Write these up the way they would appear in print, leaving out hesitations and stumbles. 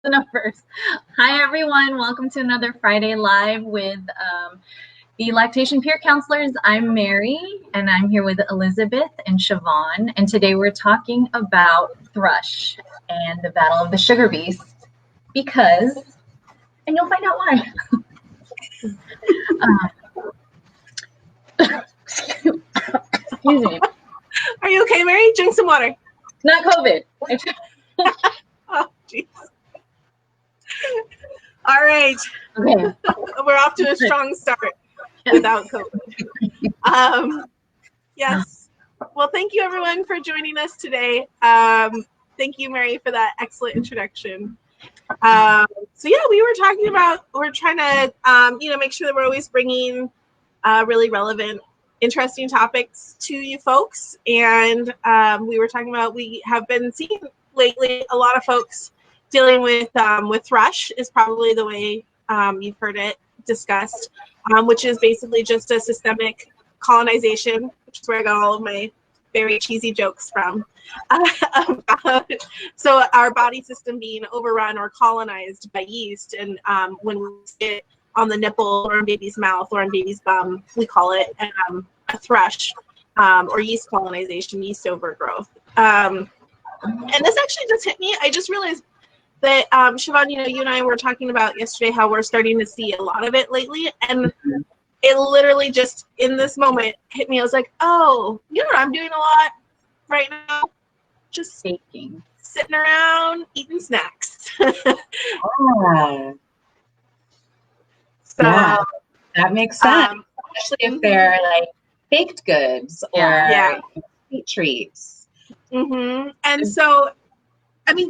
Enough first. Hi, everyone. Welcome to another Friday Live with the Lactation Peer Counselors. I'm Mary, and I'm here with Elizabeth and Shevonne. And today we're talking about thrush and the battle of the sugar beast because, and you'll find out why. Excuse me. Are you okay, Mary? Drink some water. Not COVID. Oh, jeez. All right. Okay. We're off to a strong start without COVID. Yes. Well, thank you everyone for joining us today. Thank you, Mary, for that excellent introduction. So yeah, we're trying to, make sure that we're always bringing really relevant, interesting topics to you folks. And we were talking about, we have been seeing lately a lot of folks dealing with thrush is probably the way you've heard it discussed, which is basically just a systemic colonization, which is where I got all of my very cheesy jokes from. So our body system being overrun or colonized by yeast, and when we sit on the nipple or in baby's mouth or in baby's bum, we call it a thrush, or yeast colonization, yeast overgrowth. And this actually just hit me. I just realized that, Shevonne, you and I were talking about yesterday how we're starting to see a lot of it lately. And it literally just in this moment hit me. I was like, oh, you know what I'm doing a lot right now? Just Baking. Sitting around eating snacks. Oh. So, yeah, that makes sense, especially if they're like baked goods or sweet treats. And so, I mean,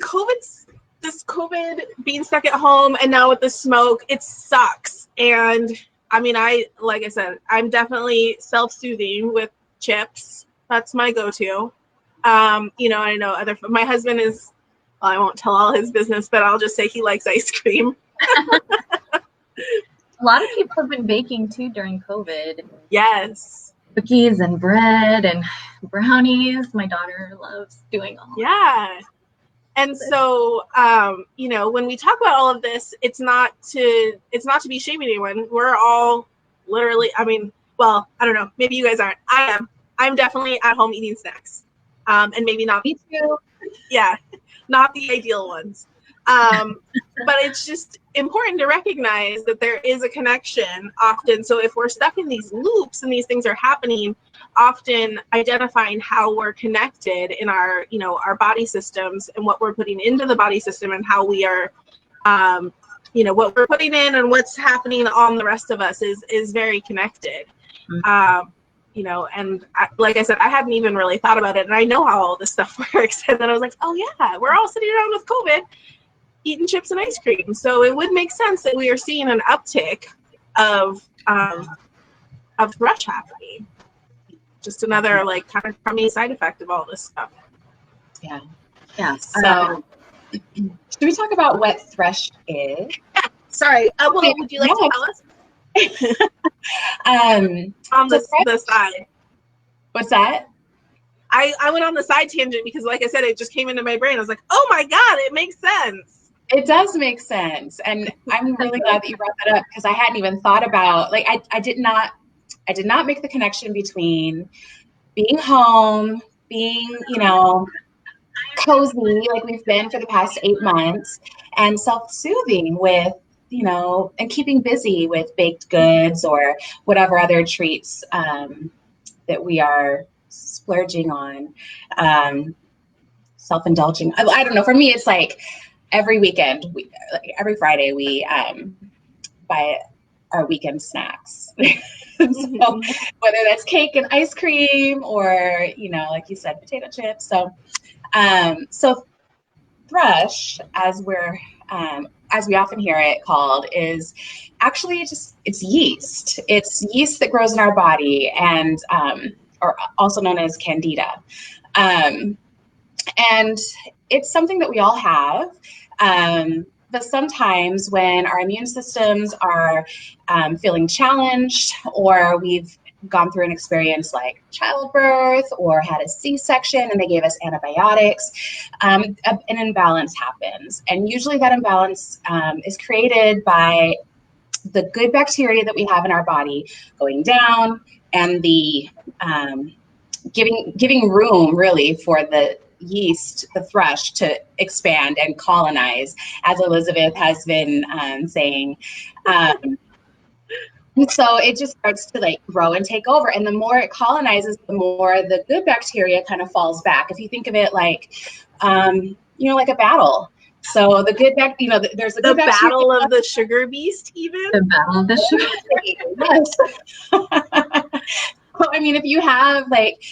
this COVID being stuck at home and now with the smoke, it sucks. And I mean, like I said, I'm definitely self-soothing with chips. That's my go-to. I know my husband is, well, I won't tell all his business, but I'll just say he likes ice cream. A lot of people have been baking too during COVID. Yes. Cookies and bread and brownies. My daughter loves doing all. Yeah. And so, when we talk about all of this, it's not to be shaming anyone. We're all literally, I mean, well, I don't know. Maybe you guys aren't. I am. I'm definitely at home eating snacks. And maybe not. Me too. Yeah. Not the ideal ones. But it's just important to recognize that there is a connection often. So if we're stuck in these loops and these things are happening, often identifying how we're connected in our body systems and what we're putting into the body system and how we are, what we're putting in and what's happening on the rest of us is very connected. And like I said, I hadn't even really thought about it. And I know how all this stuff works. And then I was like, oh yeah, we're all sitting around with COVID eating chips and ice cream. So it would make sense that we are seeing an uptick of thrush happening. Just another kind of crummy side effect of all this stuff. Yeah. Yeah. So should we talk about what thrush is? Sorry. Would you like to tell us? On the side. What's that? I went on the side tangent because, like I said, it just came into my brain. I was like, oh my God, it makes sense. It does make sense. And I'm really glad that you brought that up because I hadn't even thought about, I did not make the connection between being home, being, cozy like we've been for the past 8 months, and self-soothing with, and keeping busy with baked goods or whatever other treats that we are splurging on, self-indulging. I don't know. For me, it's like every weekend, every Friday, we buy our weekend snacks. So whether that's cake and ice cream or, like you said, potato chips. So, thrush, as we often hear it called, is actually it's yeast. It's yeast that grows in our body and, or also known as candida. And it's something that we all have. But sometimes when our immune systems are feeling challenged or we've gone through an experience like childbirth or had a C-section and they gave us antibiotics, an imbalance happens. And usually that imbalance is created by the good bacteria that we have in our body going down and the giving room really for the yeast, the thrush, to expand and colonize, as Elizabeth has been saying. So it just starts to like grow and take over. And the more it colonizes, the more the good bacteria kind of falls back. If you think of it like, like a battle. So the good there's a the good battle of the sugar beast, even The battle of the sugar. Yes. I mean, if you have like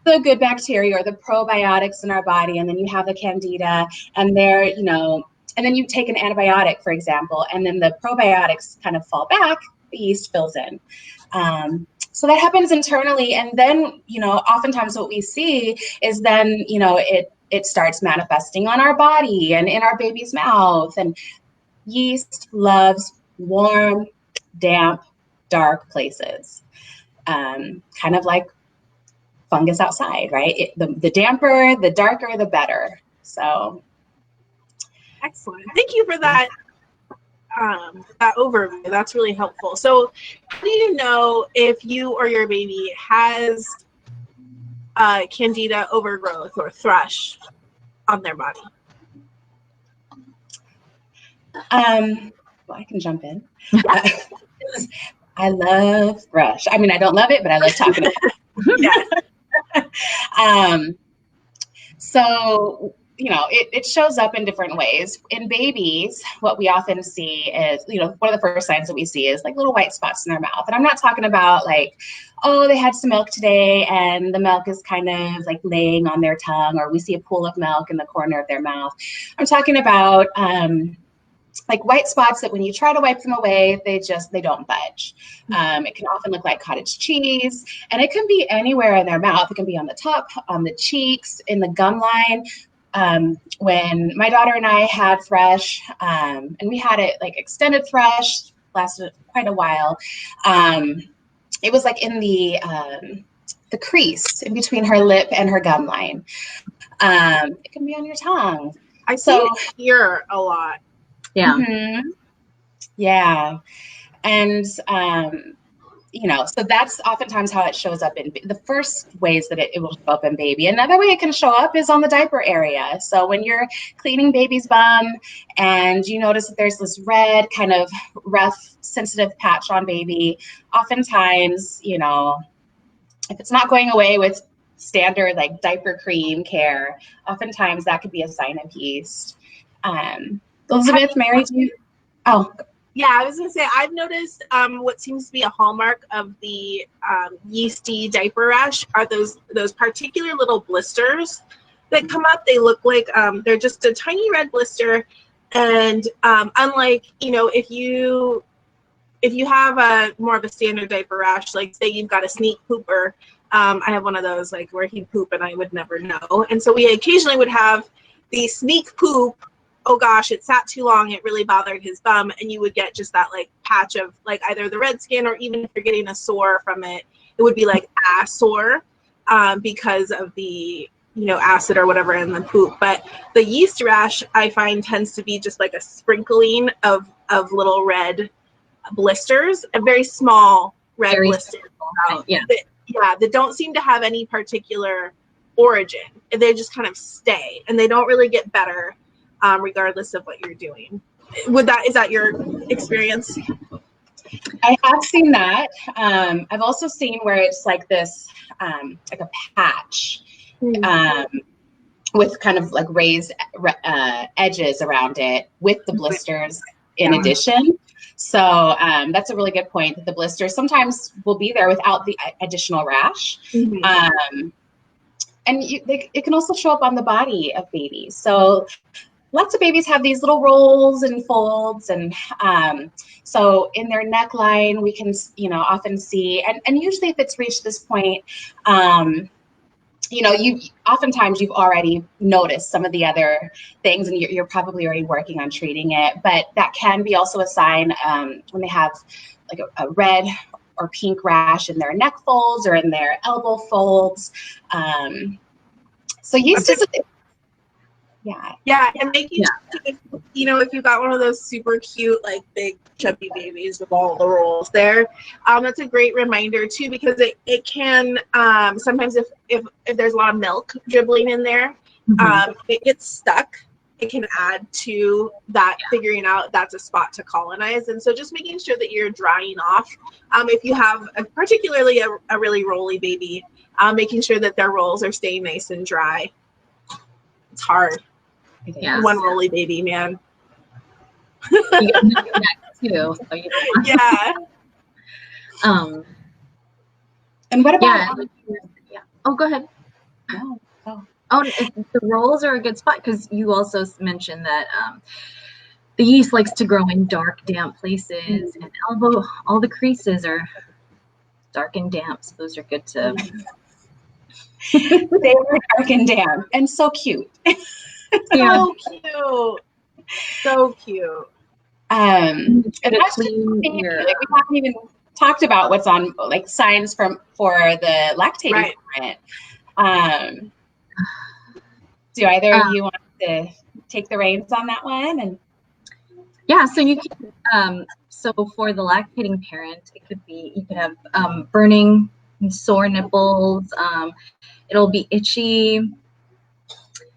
the good bacteria or the probiotics in our body, and then you have the candida, and and then you take an antibiotic, for example, and then the probiotics kind of fall back, the yeast fills in. So that happens internally. And then, oftentimes what we see is then, it starts manifesting on our body and in our baby's mouth. And yeast loves warm, damp, dark places, kind of like fungus outside, right? The damper, the darker, the better. So excellent. Thank you for that that overview. That's really helpful. So how do you know if you or your baby has candida overgrowth or thrush on their body? Well, I can jump in. I love thrush. I mean, I don't love it, but I love talking about it. So, it shows up in different ways. In babies, what we often see is, one of the first signs that we see is like little white spots in their mouth. And I'm not talking about like, oh, they had some milk today and the milk is kind of like laying on their tongue, or we see a pool of milk in the corner of their mouth. I'm talking about like white spots that when you try to wipe them away, they don't budge. It can often look like cottage cheese, and it can be anywhere in their mouth. It can be on the top, on the cheeks, in the gum line. When my daughter and I had thrush, and we had it like extended thrush, lasted quite a while. It was like in the crease in between her lip and her gum line. It can be on your tongue. I see it here a lot. Yeah. Mm-hmm. Yeah. And, so that's oftentimes how it shows up in the first ways that it will show up in baby. Another way it can show up is on the diaper area. So when you're cleaning baby's bum and you notice that there's this red kind of rough, sensitive patch on baby, oftentimes, if it's not going away with standard like diaper cream care, oftentimes that could be a sign of yeast. Elizabeth, Mary, do you? Oh, yeah, I was gonna say I've noticed what seems to be a hallmark of the yeasty diaper rash are those particular little blisters that come up. They look like they're just a tiny red blister, and unlike if you have a more of a standard diaper rash, like say you've got a sneak pooper. I have one of those like where he'd poop and I would never know, and so we occasionally would have the sneak poop. Oh gosh, it sat too long, it really bothered his bum, and you would get just that like patch of like either the red skin, or even if you're getting a sore from it, it would be like a sore because of the acid or whatever in the poop. But the yeast rash I find tends to be just like a sprinkling of little red blisters, a very small red blisters. That don't seem to have any particular origin. They just kind of stay, and they don't really get better. Regardless of what you're doing. Is that your experience? I have seen that. I've also seen where it's like this, like a patch with kind of like raised edges around it with the blisters in addition. So that's a really good point, that the blisters sometimes will be there without the additional rash. Mm-hmm. And it can also show up on the body of babies. So lots of babies have these little rolls and folds, and so in their neckline we can, often see, and usually if it's reached this point, oftentimes you've already noticed some of the other things, and you're probably already working on treating it. But that can be also a sign when they have like a red or pink rash in their neck folds or in their elbow folds. So yeast is yeah, and making sure if, if you got one of those super cute, like big chubby babies with all the rolls there, that's a great reminder too, because it can sometimes if there's a lot of milk dribbling in there, it gets stuck. It can add to that, figuring out that's a spot to colonize. And so just making sure that you're drying off. If you have particularly a really rolly baby, making sure that their rolls are staying nice and dry. It's hard. Yeah. One rolly baby, man. You got that too. So Yeah. And what about? Yeah. Oh, go ahead. No. Oh, the rolls are a good spot because you also mentioned that the yeast likes to grow in dark, damp places, and all the creases are dark and damp. So those are good to. They were dark and damp and so cute. So cute. So cute. And that's we haven't even talked about what's on like signs for the lactating parent. Do either of you want to take the reins on that one? And yeah, so you can. So for the lactating parent, you could have burning, sore nipples. It'll be itchy,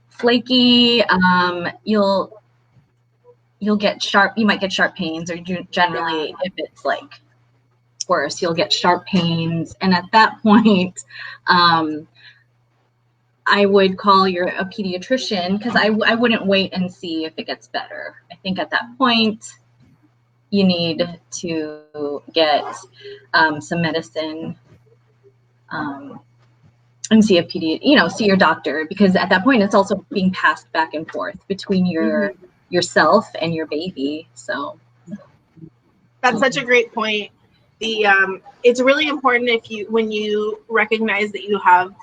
flaky. You'll get sharp. You might get sharp pains, or generally, if it's like worse, you'll get sharp pains. And at that point, I would call a pediatrician, because I wouldn't wait and see if it gets better. I think at that point, you need to get some medicine and see see your doctor, because at that point, it's also being passed back and forth between yourself and your baby. So that's such a great point. It's really important when you recognize that you have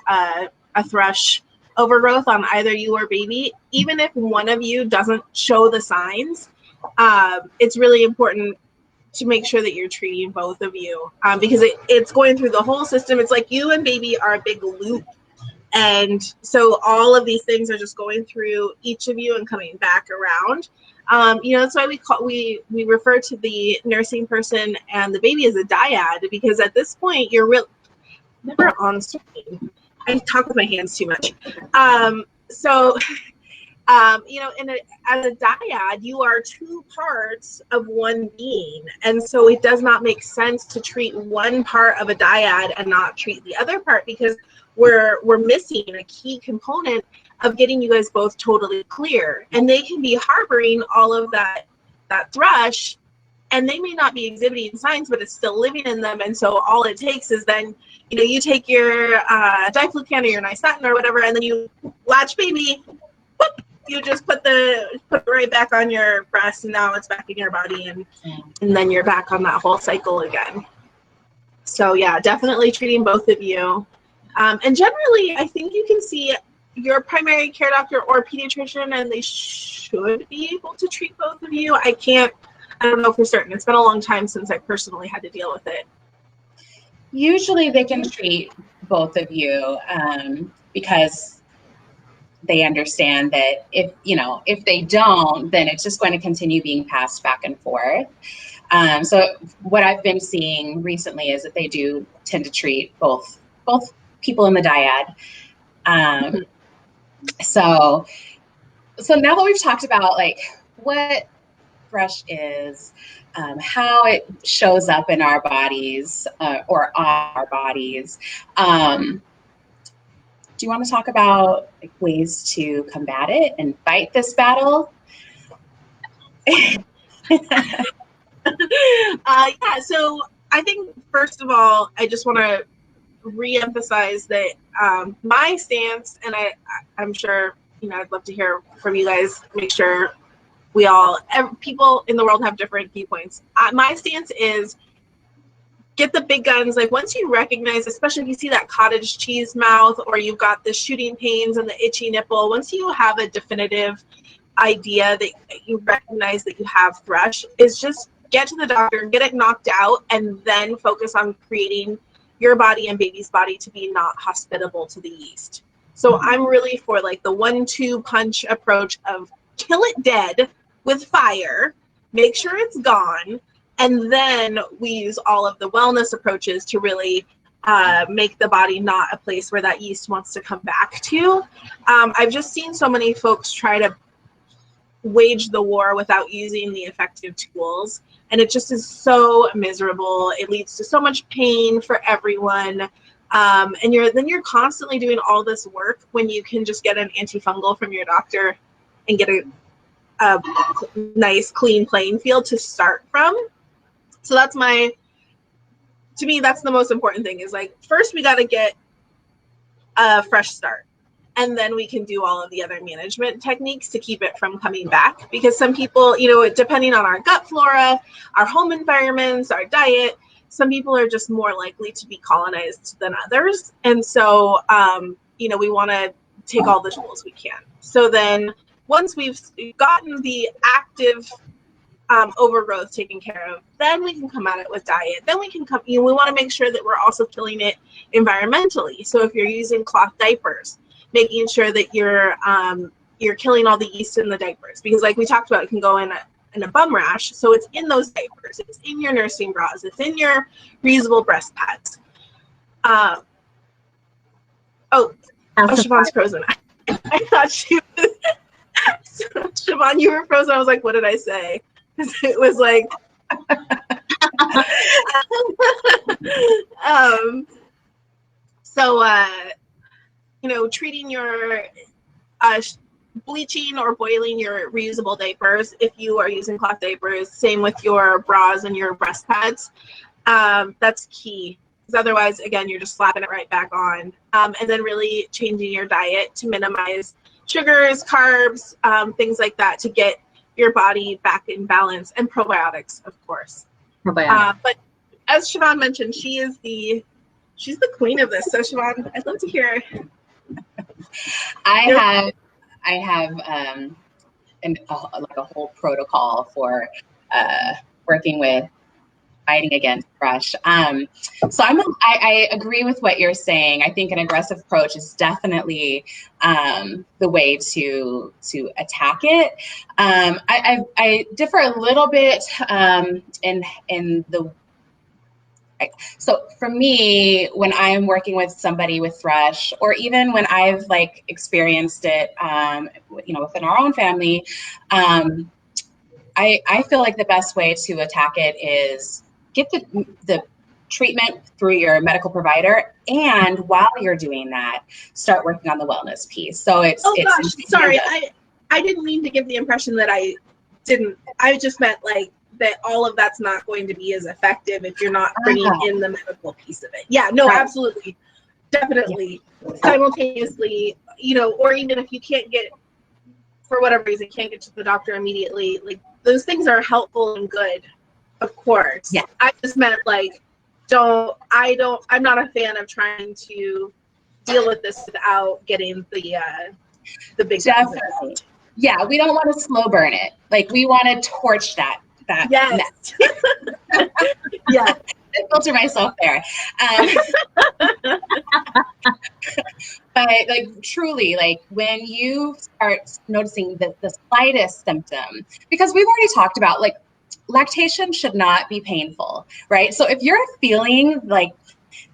a thrush overgrowth on either you or baby, even if one of you doesn't show the signs, it's really important to make sure that you're treating both of you, because it's going through the whole system. It's like you and baby are a big loop. And so all of these things are just going through each of you and coming back around. That's why we refer to the nursing person and the baby as a dyad, because at this point you're never on screen. I talk with my hands too much. As a dyad, you are two parts of one being. And so it does not make sense to treat one part of a dyad and not treat the other part, because we're missing a key component of getting you guys both totally clear. And they can be harboring all of that thrush, and they may not be exhibiting signs, but it's still living in them. And so all it takes is then, you take your diflucan or your nystatin or whatever, and then you latch baby, whoop, you just put it right back on your breast, and now it's back in your body, and then you're back on that whole cycle again. So yeah, definitely treating both of you. And generally, I think you can see your primary care doctor or pediatrician, and they should be able to treat both of you. I don't know for certain. It's been a long time since I personally had to deal with it. Usually they can treat both of you, because they understand that if they don't, then it's just going to continue being passed back and forth. So what I've been seeing recently is that they do tend to treat both people in the dyad. So now that we've talked about like what thrush is, how it shows up in our bodies or on our bodies, do you want to talk about like ways to combat it and fight this battle? So I think first of all, I just want to reemphasize that my stance, and I'm sure I'd love to hear from you guys. Make sure people in the world have different viewpoints. My stance is get the big guns. Like once you recognize, especially if you see that cottage cheese mouth, or you've got the shooting pains and the itchy nipple, once you have a definitive idea that you recognize that you have thrush, is just get to the doctor, get it knocked out, and then focus on creating your body and baby's body to be not hospitable to the yeast. So I'm really for like the 1-2 punch approach of kill it dead with fire, make sure it's gone, and then we use all of the wellness approaches to really make the body not a place where that yeast wants to come back to. I've just seen so many folks try to wage the war without using the effective tools, and it just is so miserable. It leads to so much pain for everyone. And you're constantly doing all this work when you can just get an antifungal from your doctor and get a nice clean playing field to start from. So to me, that's the most important thing, is like, first we got to get a fresh start, and then we can do all of the other management techniques to keep it from coming back. Because some people, depending on our gut flora, our home environments, our diet, some people are just more likely to be colonized than others. And so, we want to take all the tools we can. So then once we've gotten the active overgrowth taken care of, then we can come at it with diet. Then we can we want to make sure that we're also killing it environmentally. So if you're using cloth diapers, making sure that you're killing all the yeast in the diapers, because like we talked about, it can go in a bum rash. So it's in those diapers, it's in your nursing bras, it's in your reusable breast pads. Shevonne's frozen. I thought she was Shevonne, you were frozen. I was like, what did I say? It was like treating your bleaching or boiling your reusable diapers if you are using cloth diapers. Same with your bras and your breast pads. That's key, because otherwise, again, you're just slapping it right back on. And then really changing your diet to minimize sugars, carbs, things like that, to get your body back in balance, and probiotics, of course. But as Shevonne mentioned, she's the queen of this. So Shevonne, I'd love to hear. I have a whole protocol for working with fighting against thrush. So I agree with what you're saying. I think an aggressive approach is definitely the way to attack it. I differ a little bit in the. So for me, when I'm working with somebody with thrush, or even when I've experienced it, within our own family, I feel like the best way to attack it is get the treatment through your medical provider, and while you're doing that, start working on the wellness piece. So sorry, I didn't mean to give the impression that I didn't. I just meant that all of that's not going to be as effective if you're not bringing in the medical piece of it. Yeah, no, right. Absolutely, definitely, simultaneously, or even if you can't get, for whatever reason, can't get to the doctor immediately, those things are helpful and good, of course. Yeah. I just meant I'm not a fan of trying to deal with this without getting the big. Definitely. Yeah, we don't want to slow burn it. We want to torch that. Yes. Yeah. I filter myself there. But truly, when you start noticing the slightest symptom, because we've already talked about lactation should not be painful, right? So if you're feeling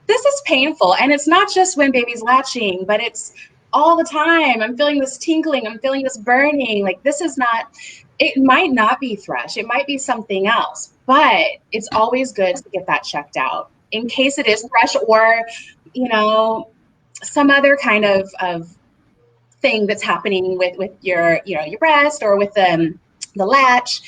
this is painful, and it's not just when baby's latching, but it's all the time, I'm feeling this tingling, I'm feeling this burning, this is not, it might not be thrush, it might be something else, but it's always good to get that checked out in case it is thrush, or some other kind of thing that's happening with your breast, or with the latch.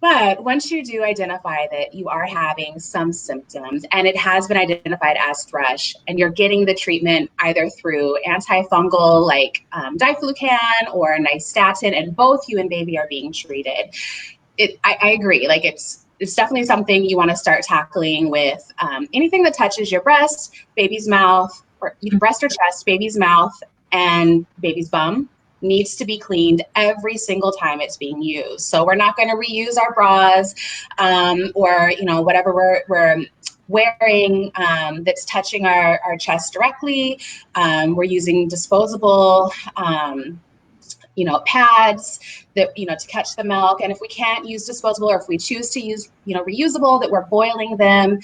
But once you do identify that you are having some symptoms, and it has been identified as thrush, and you're getting the treatment either through antifungal diflucan or nystatin, and both you and baby are being treated, I agree. It's definitely something you want to start tackling with anything that touches your breast, baby's mouth, or breast or chest, baby's mouth, and baby's bum. needs to be cleaned every single time it's being used. So we're not going to reuse our bras or, whatever we're wearing that's touching our chest directly. We're using disposable pads that, to catch the milk. And if we can't use disposable, or if we choose to use, reusable, that we're boiling them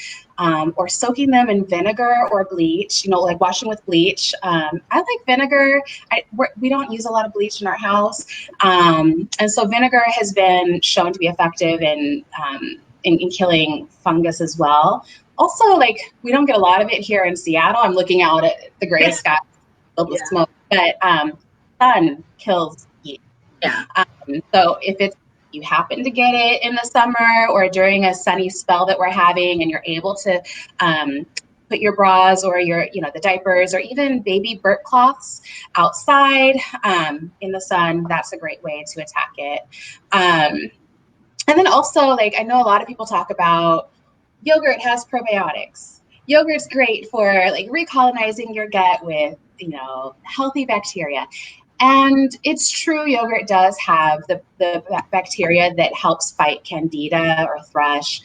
or soaking them in vinegar or bleach, like washing with bleach. I like vinegar. We don't use a lot of bleach in our house. And so vinegar has been shown to be effective in killing fungus as well. Also, like, we don't get a lot of it here in Seattle. I'm looking out at the gray sky filled with smoke, but sun kills yeast. Yeah. So if you happen to get it in the summer or during a sunny spell that we're having, and you're able to put your bras or your, the diapers or even baby burp cloths outside in the sun, that's a great way to attack it. And then also, like, I know a lot of people talk about yogurt has probiotics. Yogurt's great for like recolonizing your gut with, healthy bacteria. And it's true, yogurt does have the bacteria that helps fight candida or thrush,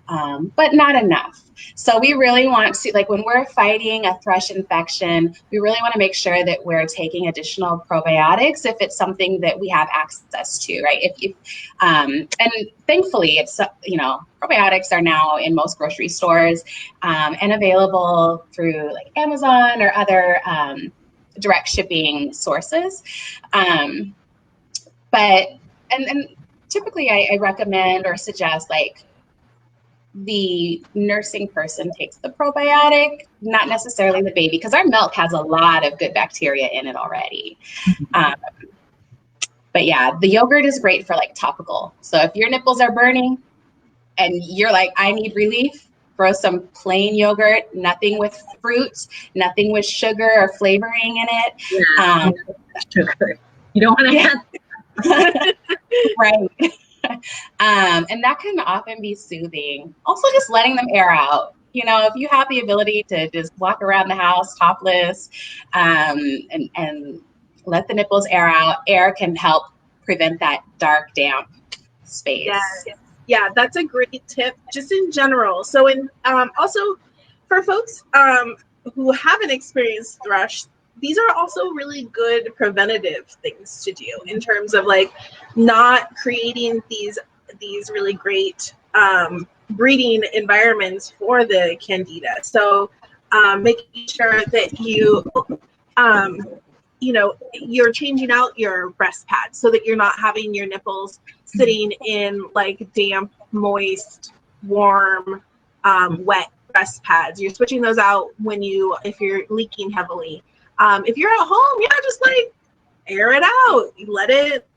but not enough. So we really want to, like, when we're fighting a thrush infection, we really want to make sure that we're taking additional probiotics if it's something that we have access to, right? And thankfully, it's, probiotics are now in most grocery stores and available through like Amazon or other direct shipping sources. But typically I recommend or suggest, like, the nursing person takes the probiotic, not necessarily the baby, because our milk has a lot of good bacteria in it already. But yeah, the yogurt is great for like topical. So if your nipples are burning and you're like, I need relief, throw some plain yogurt, nothing with fruit, nothing with sugar or flavoring in it. Yeah, sugar. You don't want to have right. And that can often be soothing. Also, just letting them air out. If you have the ability to just walk around the house topless and let the nipples air out, air can help prevent that dark, damp space. Yeah, that's a great tip just in general. So also for folks who haven't experienced thrush, these are also really good preventative things to do in terms of like not creating these really great breeding environments for the candida. So making sure that you're changing out your breast pads so that you're not having your nipples sitting in like damp, moist, warm, wet breast pads. You're switching those out if you're leaking heavily. If you're at home, just like air it out. Let it,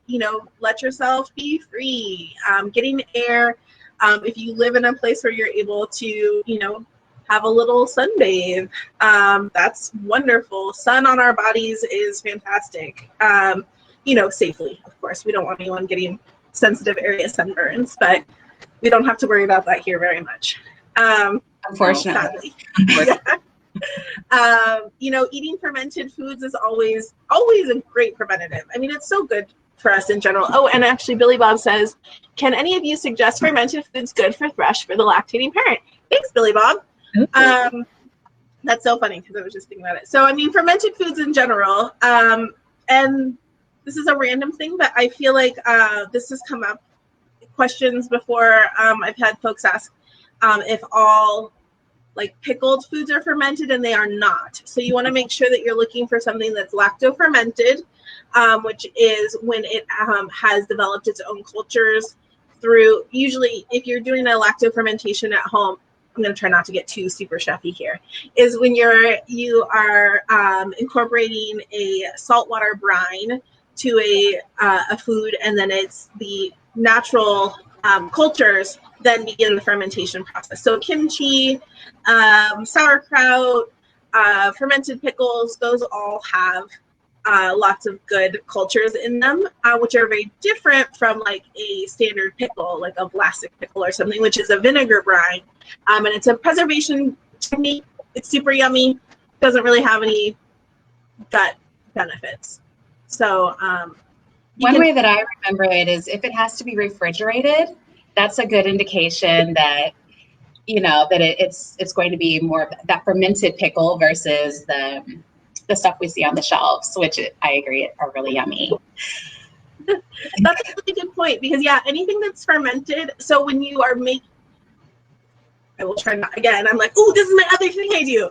let yourself be free. Getting air. If you live in a place where you're able to, have a little sunbathe, that's wonderful. Sun on our bodies is fantastic. Safely, of course. We don't want anyone getting sensitive area sunburns, but we don't have to worry about that here very much. Unfortunately. Eating fermented foods is always a great preventative. I mean, it's so good for us in general. Oh, and actually Billy Bob says, can any of you suggest fermented foods good for thrush for the lactating parent? Thanks, Billy Bob. That's so funny because I was just thinking about it. So, I mean, fermented foods in general, and this is a random thing, but I feel like this has come up questions before. I've had folks ask if all like pickled foods are fermented, and they are not. So you want to make sure that you're looking for something that's lacto-fermented, which is when it has developed its own cultures through, usually if you're doing a lacto-fermentation at home, I'm going to try not to get too super chefy here, is when you are incorporating a saltwater brine to a food, and then it's the natural cultures then begin the fermentation process. So kimchi, sauerkraut, fermented pickles, those all have lots of good cultures in them, which are very different from like a standard pickle, like a Vlasic pickle or something, which is a vinegar brine. And it's a preservation technique. It's super yummy. Doesn't really have any gut benefits. So one way that I remember it is if it has to be refrigerated, that's a good indication that, you know, that it's going to be more of that fermented pickle versus the stuff we see on the shelves, which I agree are really yummy. That's a really good point, because yeah, anything that's fermented. So when you are making, I will try not again. I'm like, oh, this is my other thing I do.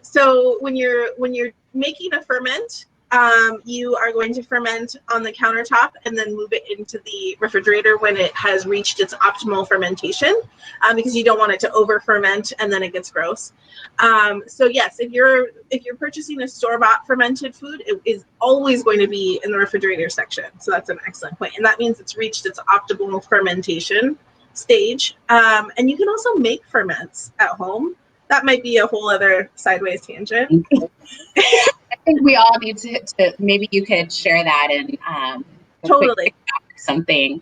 So when you're making a ferment, you are going to ferment on the countertop and then move it into the refrigerator when it has reached its optimal fermentation, because you don't want it to over ferment and then it gets gross. So yes, if you're purchasing a store-bought fermented food, it is always going to be in the refrigerator section. So that's an excellent point, and that means it's reached its optimal fermentation stage. And you can also make ferments at home. That might be a whole other sideways tangent. I think we all need to maybe you could share that in totally something.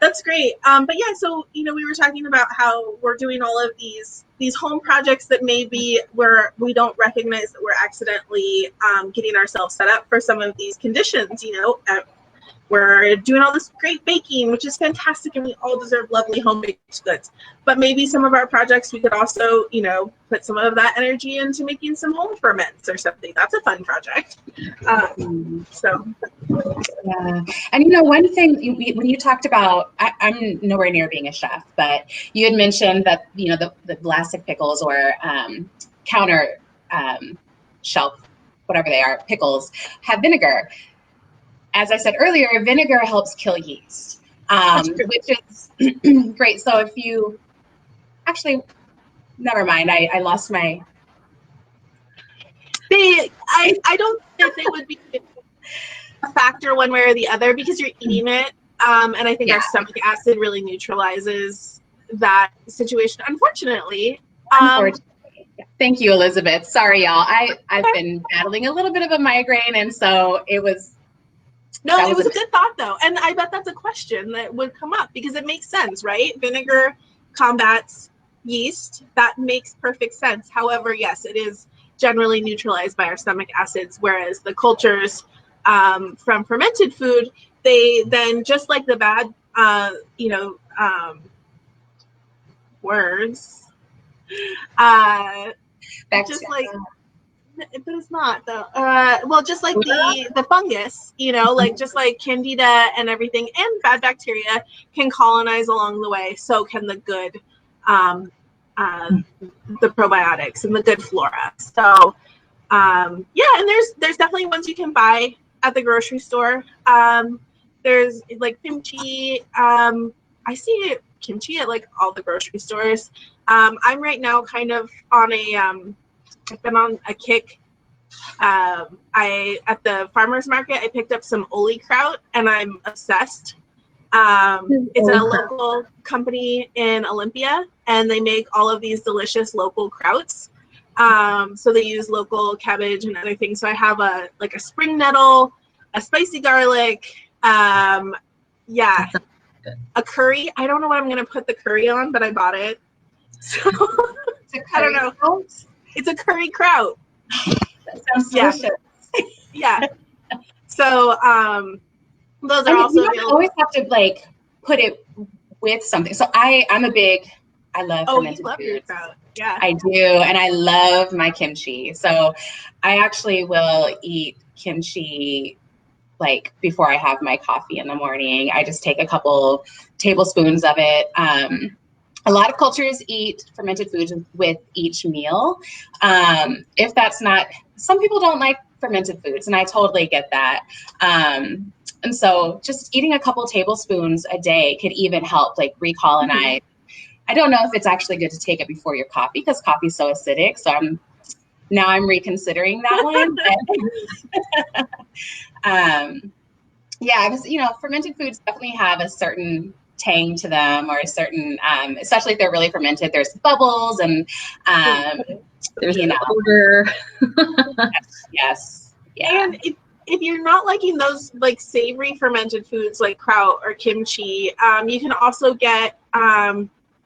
That's great. But yeah, so we were talking about how we're doing all of these home projects that maybe where we don't recognize that we're accidentally getting ourselves set up for some of these conditions. We're doing all this great baking, which is fantastic, and we all deserve lovely home baked goods. But maybe some of our projects, we could also, put some of that energy into making some home ferments or something. That's a fun project. Yeah. And one thing when you talked about, I'm nowhere near being a chef, but you had mentioned that the plastic pickles or counter shelf, whatever they are, pickles have vinegar. As I said earlier, vinegar helps kill yeast, which is great. So if you actually, never mind, I lost my. I don't think they would be a factor one way or the other, because you're eating it, and I think our stomach acid really neutralizes that situation. Unfortunately. Thank you, Elizabeth. Sorry, y'all. I've been battling a little bit of a migraine, and so it was. No, it was a good thought, though. And I bet that's a question that would come up, because it makes sense, right? Vinegar combats yeast. That makes perfect sense. However, yes, it is generally neutralized by our stomach acids, whereas the cultures from fermented food, they then, just like the bad, words, just like... But it's not, though. Well, just like the fungus, like just like candida and everything, and bad bacteria can colonize along the way. So can the good, the probiotics and the good flora. So, and there's definitely ones you can buy at the grocery store. There's like kimchi. I see kimchi at like all the grocery stores. I'm right now kind of on I've been on a kick. At the farmer's market, I picked up some Oli kraut, and I'm obsessed. It's a local company in Olympia, and they make all of these delicious local krauts. So they use local cabbage and other things. So I have a spring nettle, a spicy garlic, a curry. I don't know what I'm gonna put the curry on, but I bought it. So I don't know. It's a curry kraut. That sounds delicious. Yeah. So those are also available. You always have to put it with something. So I love fermented you love foods. Your kraut. Yeah. I do, and I love my kimchi. So I actually will eat kimchi before I have my coffee in the morning. I just take a couple tablespoons of it. A lot of cultures eat fermented foods with each meal. If that's not, some people don't like fermented foods, and I totally get that. And so just eating a couple tablespoons a day could even help recolonize. Mm-hmm. I don't know if it's actually good to take it before your coffee, because coffee is so acidic. So I'm reconsidering that one. Fermented foods definitely have a certain tang to them, or a certain, especially if they're really fermented, there's bubbles and there's odor. Yes. Yeah. And if you're not liking those savory fermented foods like kraut or kimchi, you can also get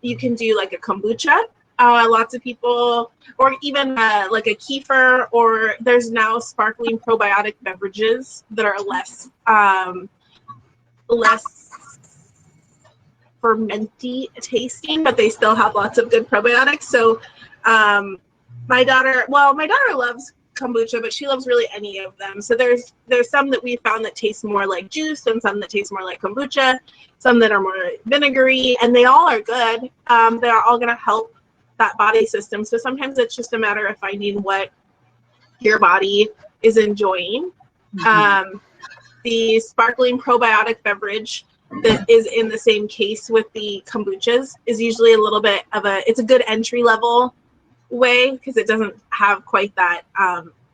you can do a kombucha. Lots of people, or even like a kefir, or there's now sparkling probiotic beverages that are less fermenty tasting, but they still have lots of good probiotics. So my daughter loves kombucha, but she loves really any of them. So there's some that we found that taste more like juice, and some that taste more like kombucha, some that are more vinegary, and they all are good. They're all going to help that body system. So sometimes it's just a matter of finding what your body is enjoying. The sparkling probiotic beverage that is in the same case with the kombuchas is usually a little bit of it's a good entry level way, because it doesn't have quite that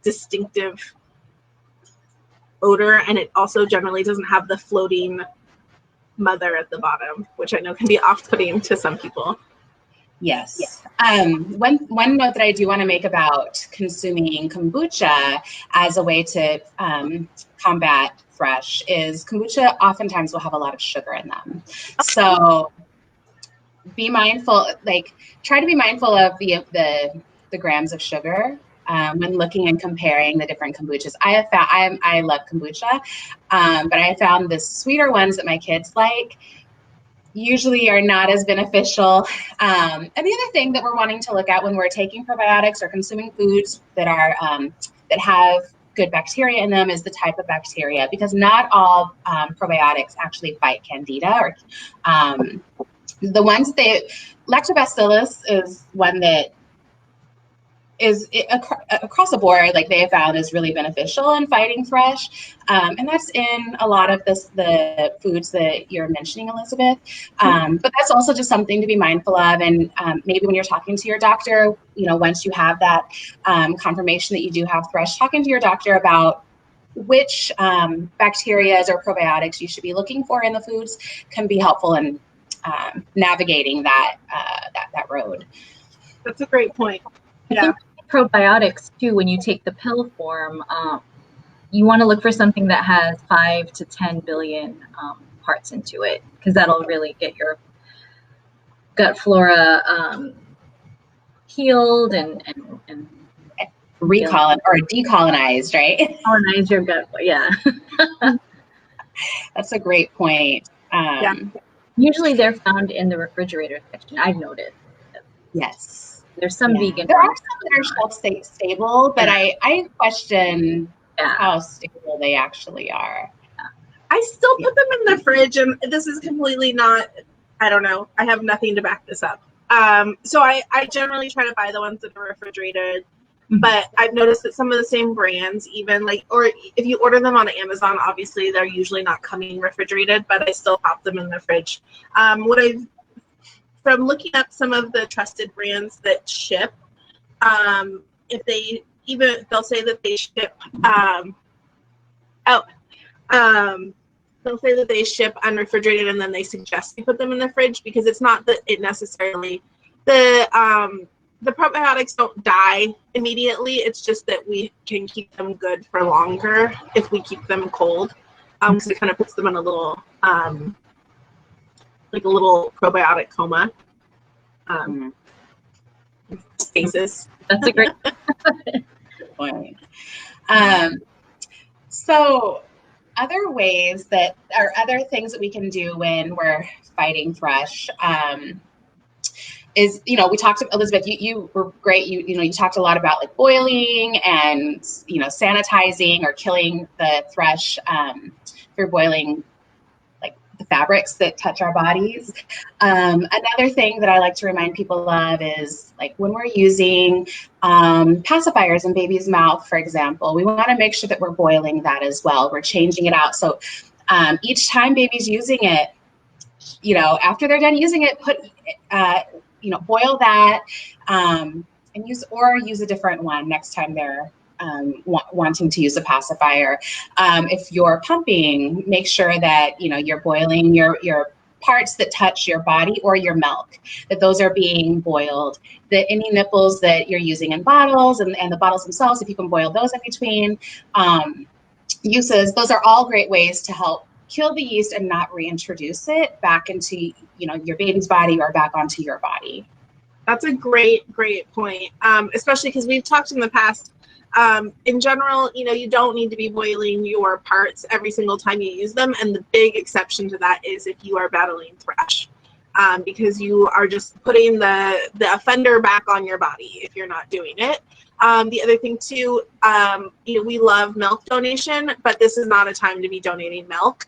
distinctive odor, and it also generally doesn't have the floating mother at the bottom, which I know can be off-putting to some people. Yes. One note that I do want to make about consuming kombucha as a way to combat thrush is kombucha oftentimes will have a lot of sugar in them. So be mindful, try to be mindful of the grams of sugar when looking and comparing the different kombuchas. I love kombucha, but I found the sweeter ones that my kids like usually are not as beneficial. And the other thing that we're wanting to look at when we're taking probiotics or consuming foods that are that have good bacteria in them is the type of bacteria, because not all probiotics actually fight candida, or the ones that lactobacillus is one that is across the board, they have found is really beneficial in fighting thrush. And that's in a lot of the foods that you're mentioning, Elizabeth. But that's also just something to be mindful of. And maybe when you're talking to your doctor, once you have that confirmation that you do have thrush, talking to your doctor about which bacteria or probiotics you should be looking for in the foods can be helpful in navigating that road. That's a great point. Yeah. Probiotics too, when you take the pill form, you want to look for something that has 5 to 10 billion parts into it, because that'll really get your gut flora healed and decolonized, right? Colonize your gut. Yeah. That's a great point. Yeah. Usually they're found in the refrigerator section, I've noticed. Yes. There's some vegan. There are some that are shelf stable, but I question how stable they actually are. I still put them in the fridge, and this is completely not, I don't know, I have nothing to back this up. So I generally try to buy the ones that are refrigerated, but I've noticed that some of the same brands, even or if you order them on Amazon, obviously they're usually not coming refrigerated, but I still pop them in the fridge. From looking up some of the trusted brands that ship, they'll say that they ship they'll say that they ship unrefrigerated, and then they suggest you put them in the fridge, because it's not that it necessarily the probiotics don't die immediately. It's just that we can keep them good for longer if we keep them cold, because it kind of puts them in a little like a little probiotic coma stasis. That's a great point. So other ways that are other things that we can do when we're fighting thrush is, we talked to Elizabeth, you were great. You talked a lot about boiling and, sanitizing or killing the thrush through boiling the fabrics that touch our bodies. Another thing that I like to remind people of is when we're using pacifiers in baby's mouth, for example, we want to make sure that we're boiling that as well. We're changing it out. So each time baby's using it, after they're done using it, boil that and use a different one next time they're wanting to use a pacifier. If you're pumping, make sure that you're boiling your parts that touch your body or your milk, that those are being boiled. That any nipples that you're using in bottles and the bottles themselves, if you can boil those in between uses, those are all great ways to help kill the yeast and not reintroduce it back into your baby's body or back onto your body. That's a great point, especially because we've talked in the past. In general, you don't need to be boiling your parts every single time you use them. And the big exception to that is if you are battling thrush, because you are just putting the offender back on your body if you're not doing it. The other thing too, we love milk donation, but this is not a time to be donating milk.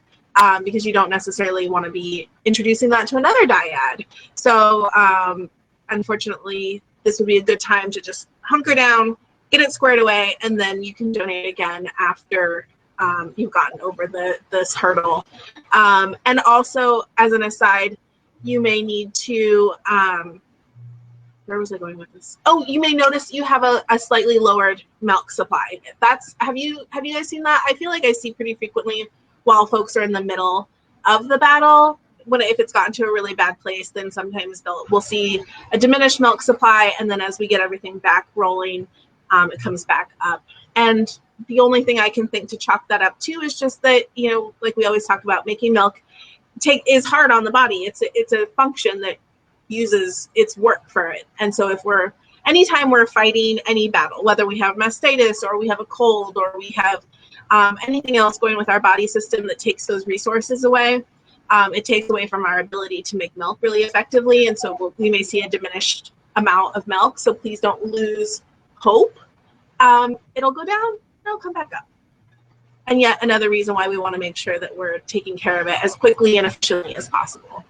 Because you don't necessarily want to be introducing that to another dyad. So unfortunately, this would be a good time to just hunker down, get it squared away, and then you can donate again after you've gotten over this hurdle. And also, as an aside, you may need to, where was I going with this? Oh, you may notice you have a slightly lowered milk supply. Have you guys seen that? I feel like I see pretty frequently while folks are in the middle of the battle. If it's gotten to a really bad place, then sometimes we'll see a diminished milk supply, and then as we get everything back rolling, it comes back up. And the only thing I can think to chalk that up to is just that, like we always talk about, making milk is hard on the body. It's a function that uses its work for it. And so anytime we're fighting any battle, whether we have mastitis or we have a cold or we have anything else going with our body system that takes those resources away, it takes away from our ability to make milk really effectively. And so we may see a diminished amount of milk. So please don't lose hope. It'll go down, it'll come back up. And yet another reason why we want to make sure that we're taking care of it as quickly and efficiently as possible.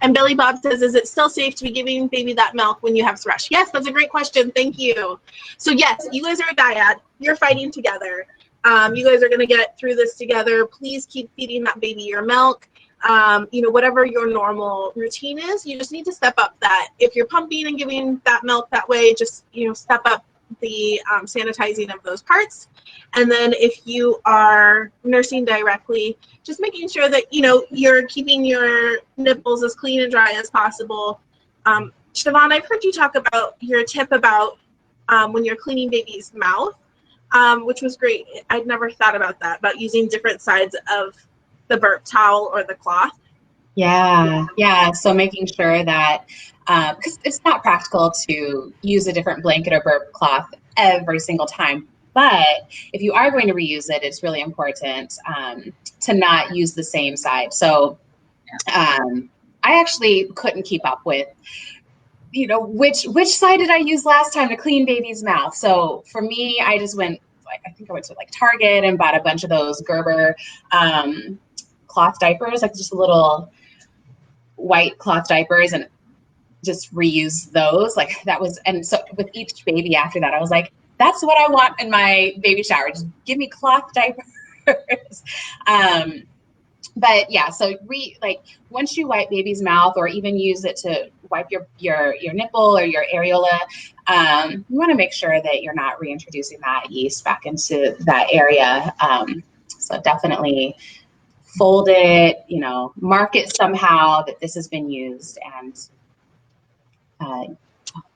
And Billy Bob says, is it still safe to be giving baby that milk when you have thrush? Yes, that's a great question. Thank you. So yes, you guys are a dyad. You're fighting together. You guys are going to get through this together. Please keep feeding that baby your milk. Whatever your normal routine is, you just need to step up that. If you're pumping and giving that milk that way, just, step up the sanitizing of those parts. And then if you are nursing directly, just making sure that, you're keeping your nipples as clean and dry as possible. Shevonne, I've heard you talk about your tip about when you're cleaning baby's mouth, which was great. I'd never thought about that, about using different sides of the burp towel or the cloth. Yeah. So making sure that, because it's not practical to use a different blanket or burp cloth every single time. But if you are going to reuse it, it's really important to not use the same side. So I actually couldn't keep up with, which side did I use last time to clean baby's mouth? So for me, I just went, I think I went to Target and bought a bunch of those Gerber cloth diapers, just little white cloth diapers, and just reuse those. And so with each baby after that, I was like, that's what I want in my baby shower. Just give me cloth diapers. But yeah, so once you wipe baby's mouth, or even use it to wipe your nipple or your areola, you want to make sure that you're not reintroducing that yeast back into that area. So definitely fold it, mark it somehow that this has been used, and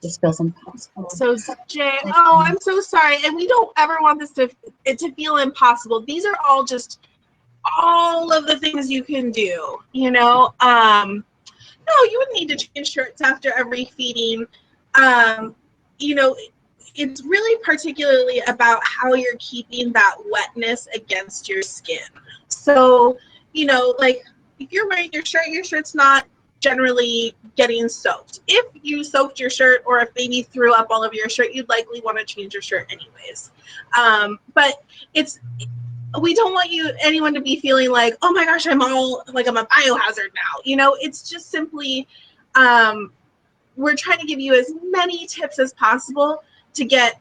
just feel some pumps. So Jay, I'm so sorry, and we don't ever want this to feel impossible. These are all just all of the things you can do. No, you wouldn't need to change shirts after every feeding. It's really particularly about how you're keeping that wetness against your skin. So, if you're wearing your shirt's not generally getting soaked. If you soaked your shirt, or if baby threw up all over your shirt, you'd likely want to change your shirt anyways. But we don't want anyone to be feeling like, oh my gosh, I'm a biohazard now. It's just simply, we're trying to give you as many tips as possible to get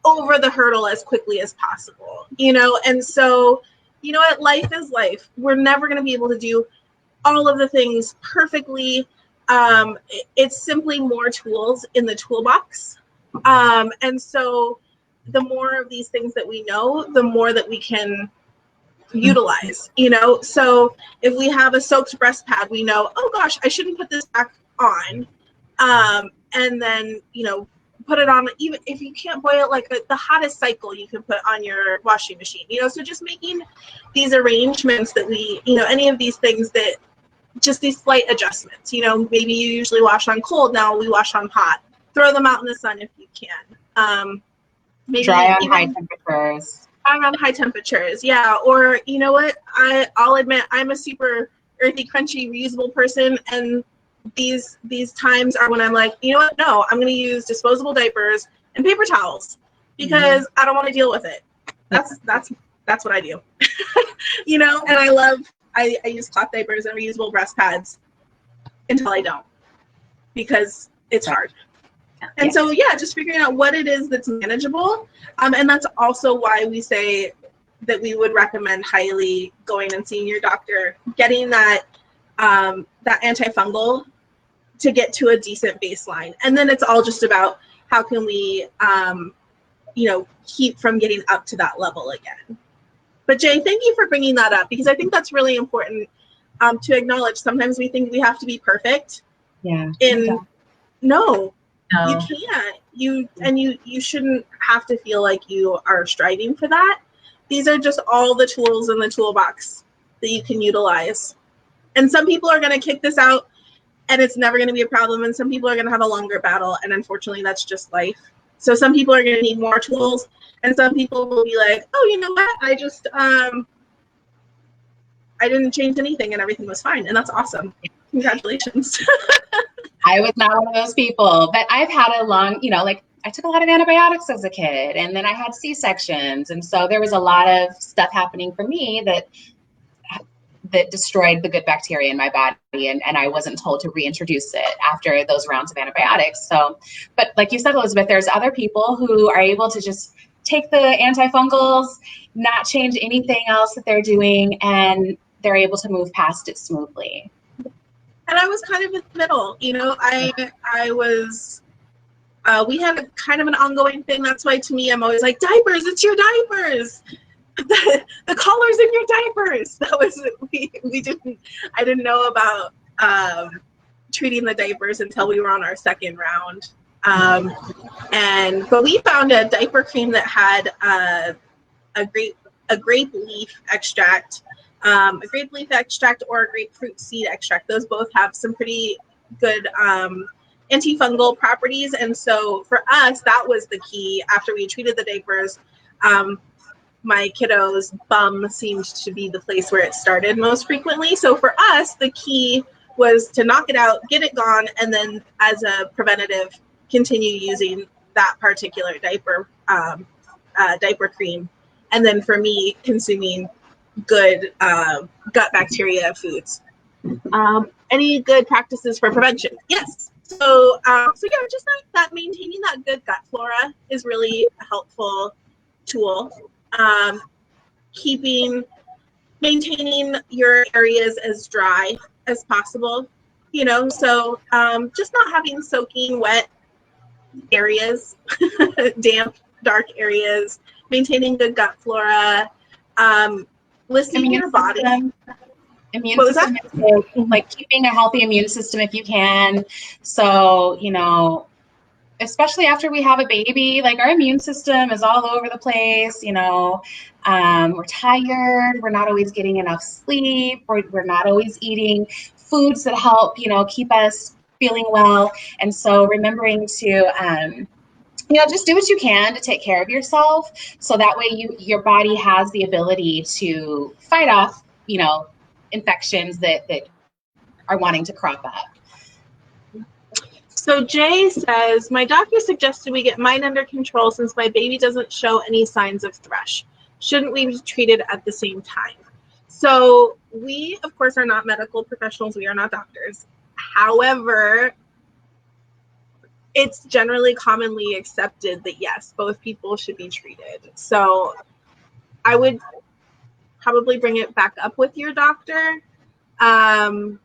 over the hurdle as quickly as possible, and so, what, life is life. We're never going to be able to do all of the things perfectly. It's simply more tools in the toolbox. And so the more of these things that we know, the more that we can utilize, So if we have a soaked breast pad, we know, oh gosh, I shouldn't put this back on. And then, put it on, even if you can't boil the hottest cycle you can put on your washing machine, so just making these arrangements that we, any of these things that just these slight adjustments. You know, maybe you usually wash on cold, now we wash on hot. Throw them out in the sun if you can. Maybe dry on high temperatures. Around high temperatures, yeah. Or you know what? I'll admit I'm a super earthy, crunchy, reusable person, and these times are when I'm like, you know what? No, I'm going to use disposable diapers and paper towels because I don't want to deal with it. That's what I do. You know, and I use cloth diapers and reusable breast pads until I don't, because it's hard. And so, yeah, just figuring out what it is that's manageable. And that's also why we say that we would recommend highly going and seeing your doctor, getting that antifungal to get to a decent baseline. And then it's all just about how can we, keep from getting up to that level again. But Jay, thank you for bringing that up, because I think that's really important to acknowledge. Sometimes we think we have to be perfect. Yeah. No. You can't. You shouldn't have to feel like you are striving for that. These are just all the tools in the toolbox that you can utilize. And some people are going to kick this out and it's never going to be a problem. And some people are going to have a longer battle. And unfortunately, that's just life. So some people are going to need more tools. And some people will be like, oh, you know what? I just, I didn't change anything and everything was fine. And that's awesome. Congratulations. I was not one of those people, but I've had a long, I took a lot of antibiotics as a kid, and then I had C-sections. And so there was a lot of stuff happening for me that destroyed the good bacteria in my body. And I wasn't told to reintroduce it after those rounds of antibiotics. So, but like you said, Elizabeth, there's other people who are able to just take the antifungals, not change anything else that they're doing, and they're able to move past it smoothly. And I was kind of in the middle, I was, we had a kind of an ongoing thing. That's why to me, I'm always like, diapers, it's your diapers. The collar's in your diapers. That was, I didn't know about treating the diapers until we were on our second round. But we found a diaper cream that had a grape leaf extract, or a grapefruit seed extract. Those both have some pretty good antifungal properties. And so for us, that was the key. After we treated the diapers, my kiddo's bum seemed to be the place where it started most frequently. So for us, the key was to knock it out, get it gone, and then as a preventative, continue using that particular diaper cream. And then for me, consuming good gut bacteria foods. Any good practices for prevention? Yes. So yeah, just that maintaining that good gut flora is really a helpful tool. Maintaining your areas as dry as possible, so just not having soaking wet areas, damp, dark areas, maintaining good gut flora, listening to your body. Immune system, like keeping a healthy immune system if you can. So, especially after we have a baby, like our immune system is all over the place, we're tired, we're not always getting enough sleep, we're not always eating foods that help, keep us feeling well. And so remembering to, just do what you can to take care of yourself. So that way your body has the ability to fight off, infections that are wanting to crop up. So Jay says, my doctor suggested we get mine under control since my baby doesn't show any signs of thrush. Shouldn't we be treated at the same time? So we, of course, are not medical professionals. We are not doctors. However, it's generally commonly accepted that, yes, both people should be treated. So I would probably bring it back up with your doctor and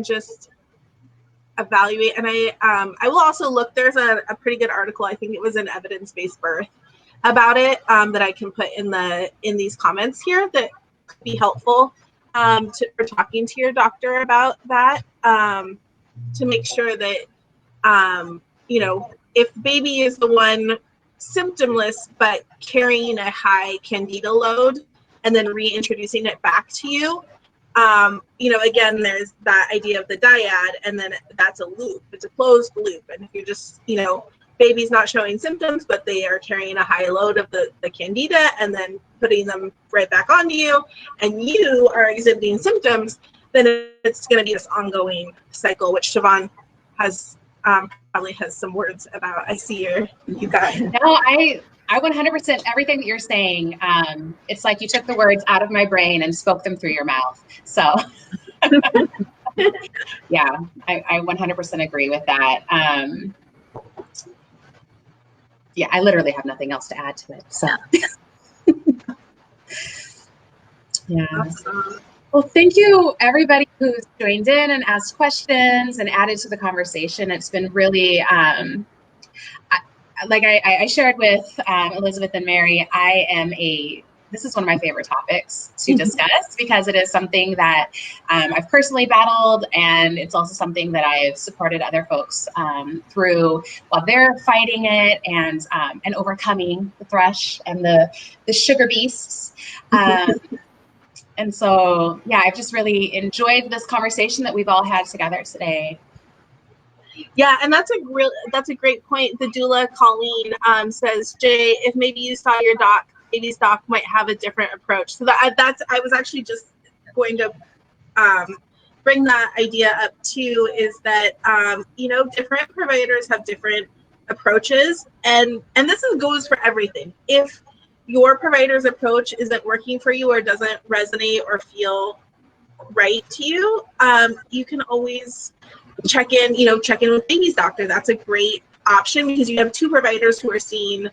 just evaluate. And I will also look, there's a pretty good article, I think it was in Evidence-Based Birth, about it that I can put in these comments here that could be helpful for talking to your doctor about that, to make sure that if baby is the one symptomless but carrying a high candida load and then reintroducing it back to you, Again, there's that idea of the dyad, and then that's a loop. It's a closed loop. And if you're just, baby's not showing symptoms, but they are carrying a high load of the candida and then putting them right back onto you, and you are exhibiting symptoms, then it's going to be this ongoing cycle, which Shevonne has probably has some words about. I see you got. No, I 100% everything that you're saying. It's like you took the words out of my brain and spoke them through your mouth. So yeah, I 100% agree with that. Yeah, I literally have nothing else to add to it. So yeah. Awesome. Well, thank you everybody who's joined in and asked questions and added to the conversation. It's been really, like I shared with Elizabeth and Mary, this is one of my favorite topics to discuss because it is something that I've personally battled, and it's also something that I've supported other folks through while they're fighting it and overcoming the thrush and the sugar beasts. And so, yeah, I've just really enjoyed this conversation that we've all had together today. Yeah, and that's a great point. The doula Colleen says, Jay, if maybe you saw your baby's doc might have a different approach. So I was actually just going to bring that idea up too. Is that different providers have different approaches, and this goes for everything. If your provider's approach isn't working for you or doesn't resonate or feel right to you, you can always check in with baby's doctor. That's a great option because you have two providers who are seeing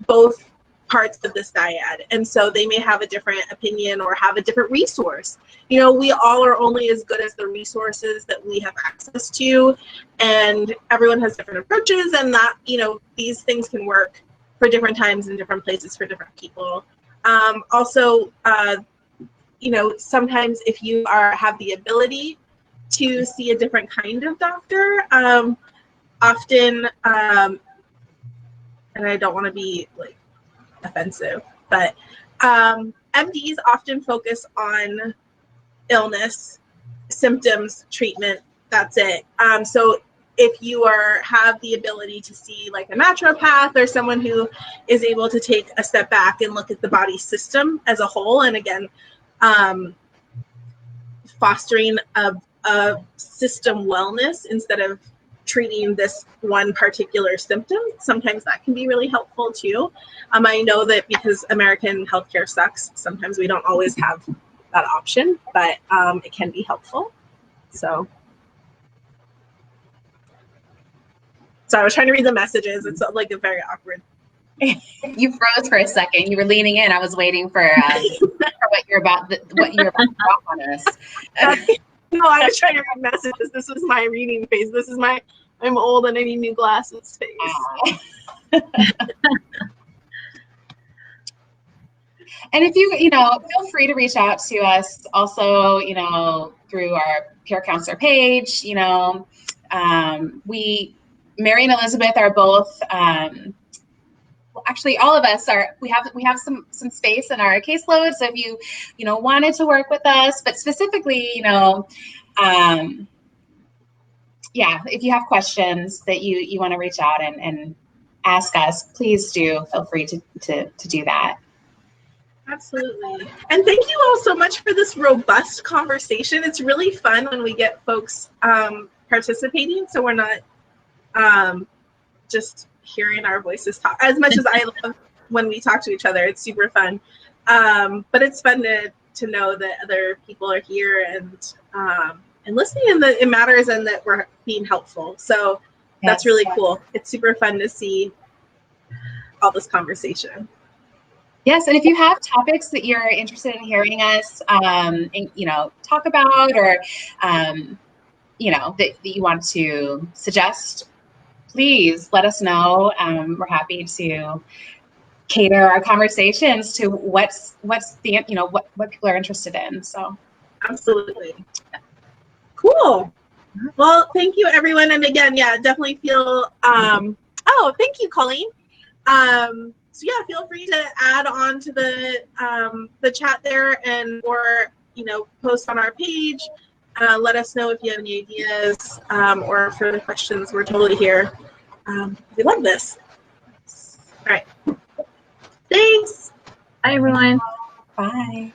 both parts of this dyad, and so they may have a different opinion or have a different resource. We all are only as good as the resources that we have access to, and everyone has different approaches, and that these things can work for different times and different places for different people. Also, sometimes if you have the ability to see a different kind of doctor, often, and I don't want to be offensive, but MDs often focus on illness, symptoms, treatment. That's it. So if you have the ability to see a naturopath or someone who is able to take a step back and look at the body system as a whole, and again, fostering a system wellness instead of treating this one particular symptom, sometimes that can be really helpful too. I know that because American healthcare sucks, sometimes we don't always have that option, but it can be helpful. So I was trying to read the messages. It's a very awkward. You froze for a second. You were leaning in. I was waiting for what you're about to drop on us. No, I was trying to read messages. This was my reading phase. This is I'm old and I need new glasses phase. And if you feel free to reach out to us also, through our peer counselor page. Mary and Elizabeth are both, actually all of us we have some space in our caseload. So if you wanted to work with us, but specifically, if you have questions that you want to reach out and ask us, please do feel free to do that. Absolutely. And thank you all so much for this robust conversation. It's really fun when we get folks participating, so we're not just hearing our voices talk. As much as I love when we talk to each other, it's super fun. But it's fun to know that other people are here and listening, and that it matters and that we're being helpful. So that's really cool. It's super fun to see all this conversation. Yes, and if you have topics that you're interested in hearing us, talk about, or that you want to suggest, please let us know. We're happy to cater our conversations to what's the what people are interested in. So absolutely. Cool. Well, thank you everyone, and again, definitely feel thank you, Colleen. So feel free to add on to the chat there, or post on our page. Let us know if you have any ideas or further questions. We're totally here. We love this. All right. Thanks. Bye, everyone. Bye.